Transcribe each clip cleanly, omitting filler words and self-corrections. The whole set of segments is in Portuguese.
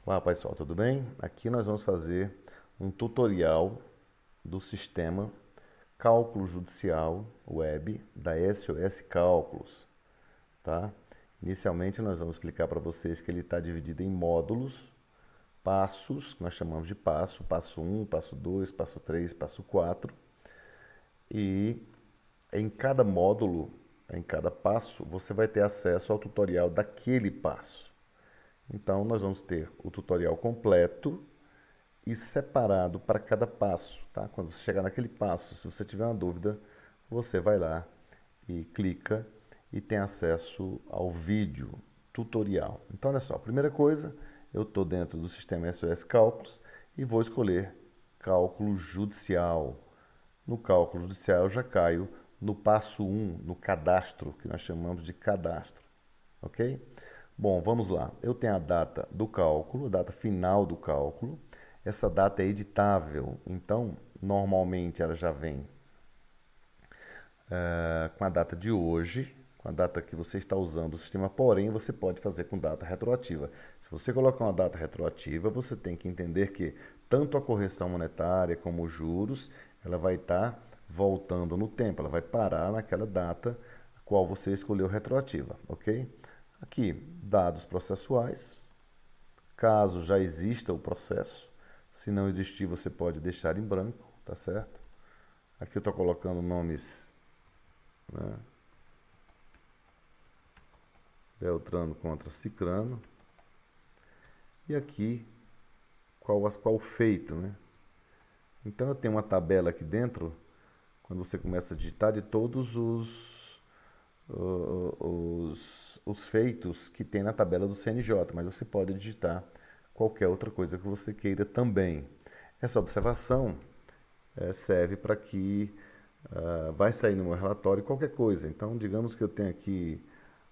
Olá pessoal, tudo bem? Aqui nós vamos fazer um tutorial do sistema Cálculo Judicial Web da SOS Cálculos, tá? Inicialmente nós vamos explicar para vocês que ele está dividido em módulos, passos, que nós chamamos de passo 1, passo 2, passo 3, passo 4, e em cada módulo, em cada passo, você vai ter acesso ao tutorial daquele passo. Então, nós vamos ter o tutorial completo e separado para cada passo, tá? Quando você chegar naquele passo, se você tiver uma dúvida, você vai lá e clica e tem acesso ao vídeo tutorial. Então, olha só, a primeira coisa, eu estou dentro do sistema SOS Cálculos e vou escolher Cálculo Judicial. No Cálculo Judicial, eu já caio no passo 1, no cadastro, que nós chamamos de cadastro, ok? Bom, vamos lá. Eu tenho a data do cálculo, a data final do cálculo. Essa data é editável, então normalmente ela já vem com a data de hoje, com a data que você está usando o sistema, porém você pode fazer com data retroativa. Se você colocar uma data retroativa, você tem que entender que tanto a correção monetária como os juros, ela vai estar voltando no tempo, ela vai parar naquela data a qual você escolheu retroativa, ok? Aqui, dados processuais, caso já exista o processo, se não existir você pode deixar em branco, tá certo? Aqui eu estou colocando nomes, né? Beltrano contra Cicrano, e aqui qual o feito, né? Então eu tenho uma tabela aqui dentro, quando você começa a digitar, de todos os feitos que tem na tabela do CNJ, mas você pode digitar qualquer outra coisa que você queira também. Essa observação serve para que vai sair no meu relatório qualquer coisa. Então, digamos que eu tenho aqui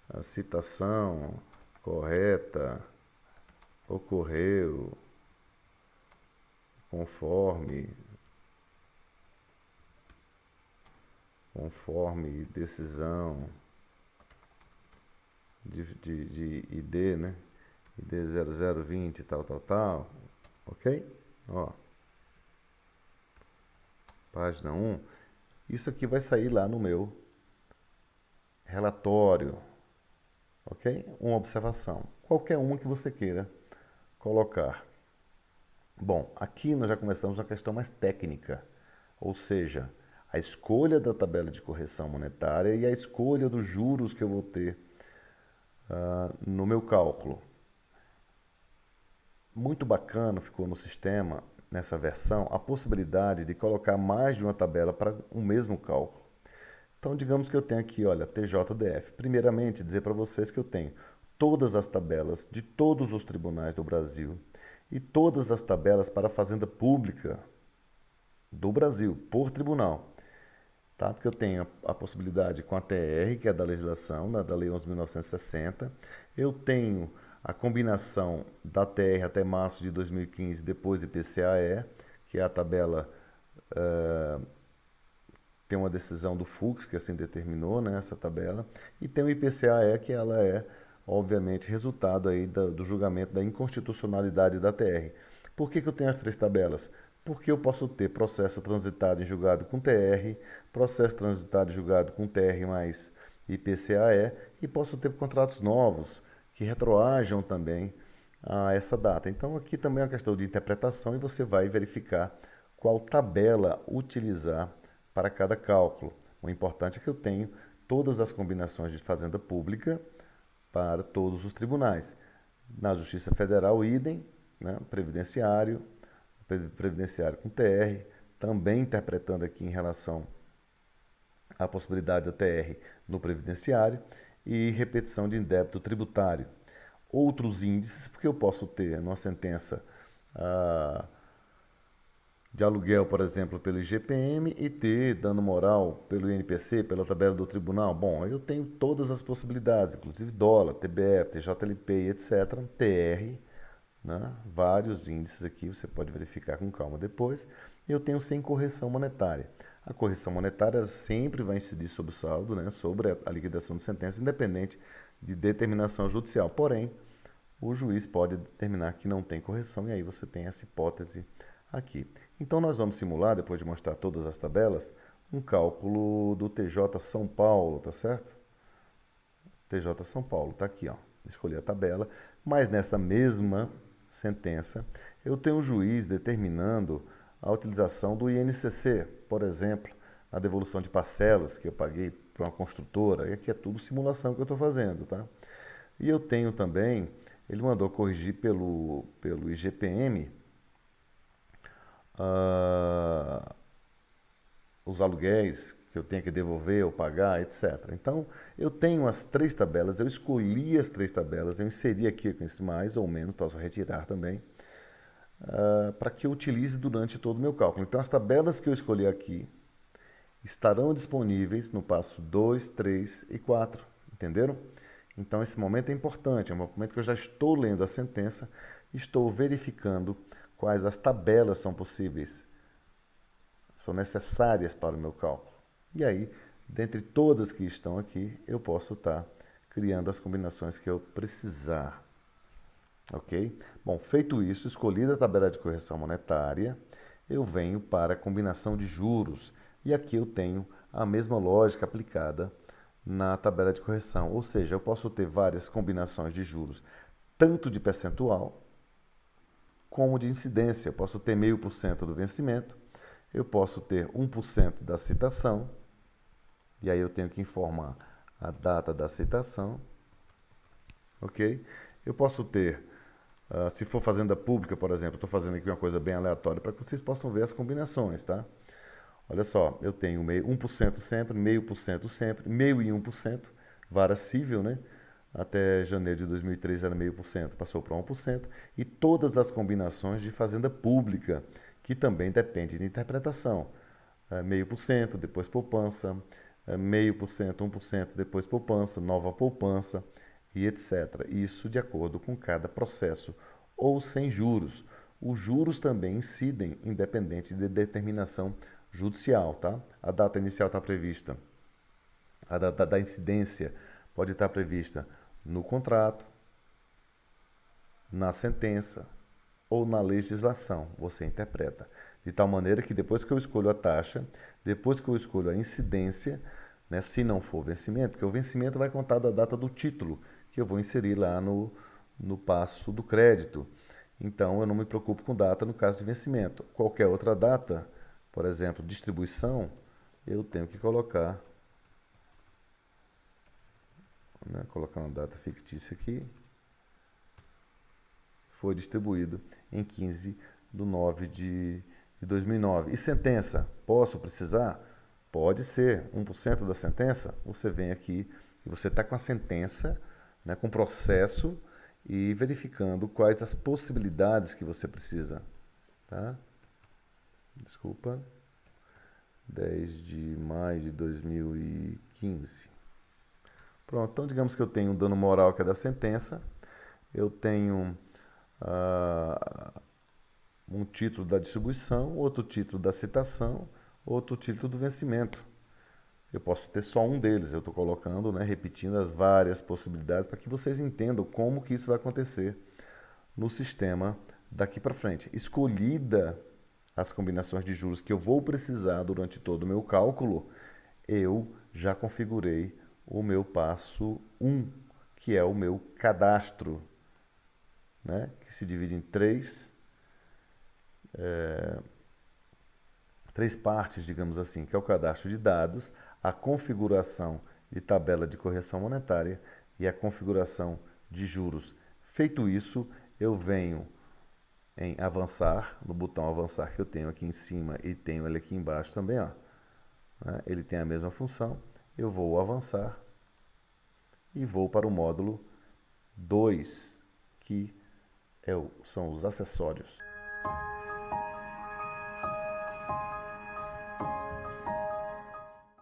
a citação correta, ocorreu, conforme decisão de ID, né? ID 0020, tal, ok? Ó, página 1. Isso aqui vai sair lá no meu relatório, ok? Uma observação, qualquer uma que você queira colocar. Bom, aqui nós já começamos uma questão mais técnica, ou seja, a escolha da tabela de correção monetária e a escolha dos juros que eu vou ter no meu cálculo. Muito bacana ficou no sistema, nessa versão, a possibilidade de colocar mais de uma tabela para o mesmo cálculo. Então, digamos que eu tenho aqui, olha, TJDF. Primeiramente, dizer para vocês que eu tenho todas as tabelas de todos os tribunais do Brasil e todas as tabelas para a Fazenda Pública do Brasil, por tribunal. Tá? Porque eu tenho a possibilidade com a TR, que é da legislação, da Lei 11.960. Eu tenho a combinação da TR até março de 2015, depois IPCAE, que é a tabela, tem uma decisão do Fux, que assim determinou, né, essa tabela, e tem o IPCAE, que ela é, obviamente, resultado aí do julgamento da inconstitucionalidade da TR. Por que eu tenho as três tabelas? Porque eu posso ter processo transitado em julgado com TR, processo transitado em julgado com TR mais IPCAE, e posso ter contratos novos que retroajam também a essa data. Então aqui também é uma questão de interpretação e você vai verificar qual tabela utilizar para cada cálculo. O importante é que eu tenho todas as combinações de fazenda pública para todos os tribunais. Na Justiça Federal, idem, né? Previdenciário com TR, também interpretando aqui em relação à possibilidade da TR no previdenciário e repetição de indébito tributário. Outros índices, porque eu posso ter numa sentença de aluguel, por exemplo, pelo IGPM e ter dano moral pelo INPC, pela tabela do tribunal. Bom, eu tenho todas as possibilidades, inclusive dólar, TBF, TJLP, etc., TR, né? Vários índices aqui, você pode verificar com calma depois. Eu tenho sem correção monetária. A correção monetária sempre vai incidir sobre o saldo, né? Sobre a liquidação de sentença, independente de determinação judicial. Porém, o juiz pode determinar que não tem correção e aí você tem essa hipótese aqui. Então, nós vamos simular, depois de mostrar todas as tabelas, um cálculo do TJ São Paulo, tá certo? TJ São Paulo, tá aqui, ó. Escolhi a tabela, mas nessa mesma sentença, eu tenho o juiz determinando a utilização do INCC, por exemplo, a devolução de parcelas que eu paguei para uma construtora, e aqui é tudo simulação que eu estou fazendo, tá? E eu tenho também, ele mandou corrigir pelo IGPM, os aluguéis que eu tenho que devolver ou pagar, etc. Então, eu tenho as 3 tabelas, eu escolhi as 3 tabelas, eu inseri aqui com esse mais ou menos, posso retirar também, para que eu utilize durante todo o meu cálculo. Então, as tabelas que eu escolhi aqui estarão disponíveis no passo 2, 3 e 4, entenderam? Então, esse momento é importante, é um momento que eu já estou lendo a sentença, estou verificando quais as tabelas são possíveis, são necessárias para o meu cálculo. E aí, dentre todas que estão aqui, eu posso estar criando as combinações que eu precisar. Ok? Bom, feito isso, escolhida a tabela de correção monetária, eu venho para a combinação de juros. E aqui eu tenho a mesma lógica aplicada na tabela de correção. Ou seja, eu posso ter várias combinações de juros, tanto de percentual como de incidência. Eu posso ter 0,5% do vencimento, eu posso ter 1% da citação, e aí eu tenho que informar a data da citação, ok? Eu posso ter, se for fazenda pública, por exemplo, estou fazendo aqui uma coisa bem aleatória para que vocês possam ver as combinações, tá? Olha só, eu tenho 1% sempre, 0,5% sempre, 0,5%, vara cível, né? Até janeiro de 2003 era 0,5%, passou para 1%, e todas as combinações de fazenda pública, que também depende de interpretação. 0,5%, depois poupança, 0,5%, 1%, depois poupança, nova poupança e etc. Isso de acordo com cada processo ou sem juros. Os juros também incidem independente de determinação judicial, tá? A data inicial está prevista, a data da incidência pode estar prevista no contrato, na sentença ou na legislação. Você interpreta. De tal maneira que depois que eu escolho a taxa, depois que eu escolho a incidência, né, se não for vencimento, porque o vencimento vai contar da data do título, que eu vou inserir lá no passo do crédito. Então, eu não me preocupo com data no caso de vencimento. Qualquer outra data, por exemplo, distribuição, eu tenho que colocar, né, colocar uma data fictícia aqui. Foi distribuído em 15/9 de 2009. E sentença, posso precisar? Pode ser 1% da sentença. Você vem aqui e você está com a sentença, né, com o processo e verificando quais as possibilidades que você precisa. Tá? Desculpa. 10 de maio de 2015. Pronto, então digamos que eu tenho um dano moral que é da sentença. Eu tenho um título da distribuição, outro título da citação, outro título do vencimento. Eu posso ter só um deles, eu estou colocando, né, repetindo as várias possibilidades para que vocês entendam como que isso vai acontecer no sistema daqui para frente. Escolhida as combinações de juros que eu vou precisar durante todo o meu cálculo, eu já configurei o meu passo 1, que é o meu cadastro, né, que se divide em três partes, digamos assim, que é o cadastro de dados, a configuração de tabela de correção monetária e a configuração de juros. Feito isso, eu venho em avançar, no botão avançar que eu tenho aqui em cima e tenho ele aqui embaixo também, ó, né? Ele tem a mesma função. Eu vou avançar e vou para o módulo 2, que são os acessórios.